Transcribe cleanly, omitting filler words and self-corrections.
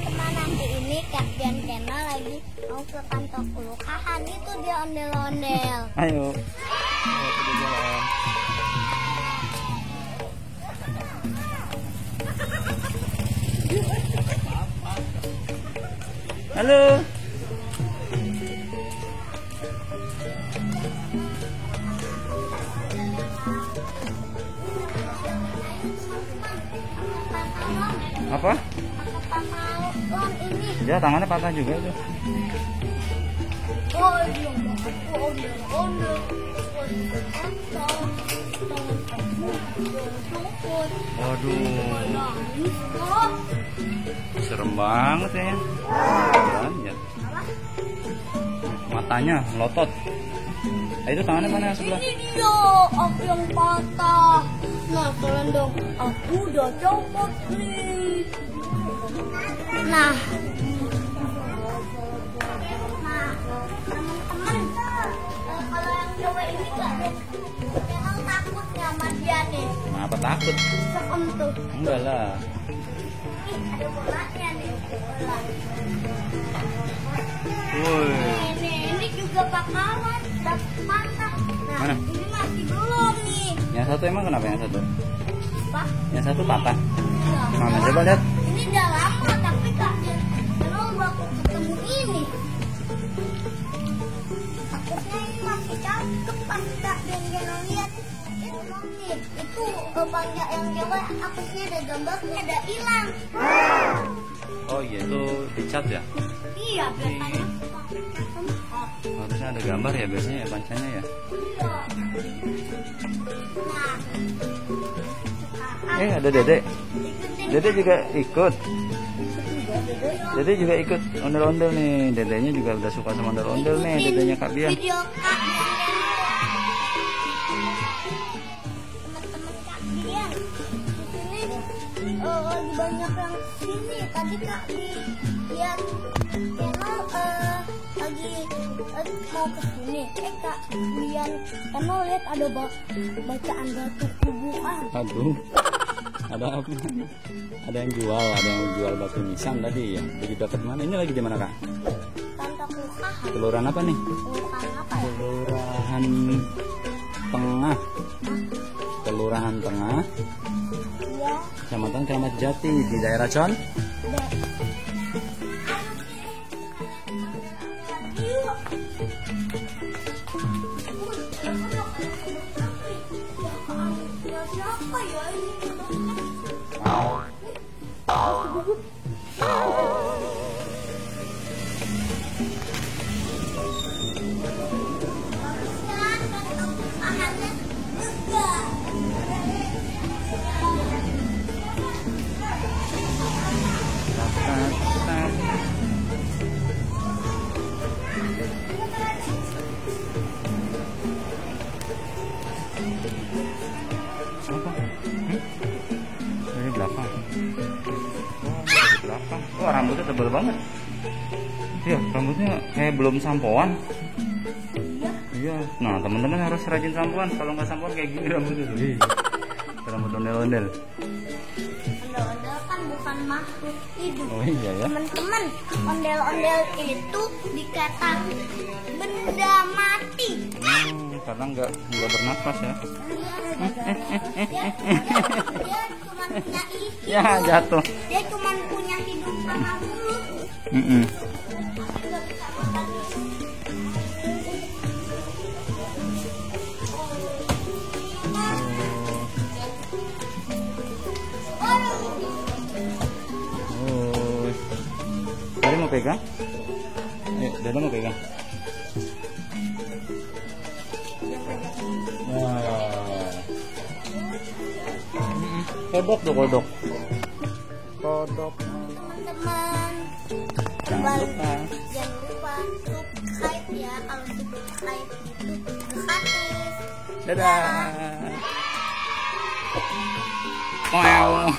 teman-teman, nanti ini Kapten Kena lagi mau ke kantor kelurahan. Itu dia ondel-ondel. Ayo. Ayo kita jalan. Halo. Apa? Ya, tangannya patah juga itu. Waduh, serem banget ya. Ya. Matanya melotot. Itu tangannya mana yang sebelah? Ini dia, aku yang patah. Nah, kalian dong, aku udah copot nih. Nah, teman-teman, kalau yang cowok ini memang takut nggak sama dia nih. Kenapa takut? Serem tuh. Enggak lah. Ih, ada bolanya nih, bola. Woi. Ini juga bakalan patah. Nah, Mana? ini masih belum nih. Yang satu emang kenapa yang satu? Apa? Yang satu patah. Iya. Mana coba lihat. Ini udah lama tapi kak kalau aku ketemu ini takutnya ini masih cakep pas kak Geno lihat itu nih itu banyak yang cewek apa sih ada gambarnya ada hilang. Oh iya itu dicat ya? Iya biasanya Harusnya ada gambar ya biasanya ya pancanya ya. Nah, Ada Dede. Dede juga ikut. Dede juga ikut ondel-ondel nih. Dedenya juga udah suka sama ondel-ondel nih. Dedenya Kak Bian. video kak teman-teman kak Bian di sini lagi banyak yang sini tadi kak lihat channel lagi mau ke sini kak Bian karena lihat ada bacaan batu kuburan. Aduh. Ada apa? Ada yang jual batu nisan tadi ya. Di dekat mana? Ini lagi di mana Kak? Kantor kelurahan. Kelurahan apa nih? Kelurahan apa ya? Kelurahan Tengah. Kelurahan Tengah. Iya. Kecamatan Keramat Jati di daerah Con. Siapa ya ini? Apa? Dari belakang. Dari belakang. Wah, rambutnya tebal banget. Iya, rambutnya kayak belum sampoan. Iya. Nah, teman-teman harus rajin sampoan. Kalau nggak sampoan kayak gini rambutnya tuh. Iya. Rambut ondel-ondel. Ondel-ondel kan bukan makhluk hidup. Oh iya ya. Teman-teman, ondel-ondel itu dikata benda mati. Karena nggak bernafas ya. Dia cuma punya isi. Ya jatuh. Dia cuma punya hidup sama mulut. Oh. Dede mau pegang? Ayo, Dede mau pegang. Kodok tuh kodok. Teman-teman, Jangan lupa. jangan lupa subscribe ya. Kalau subscribe itu gratis. Dadah. Wow.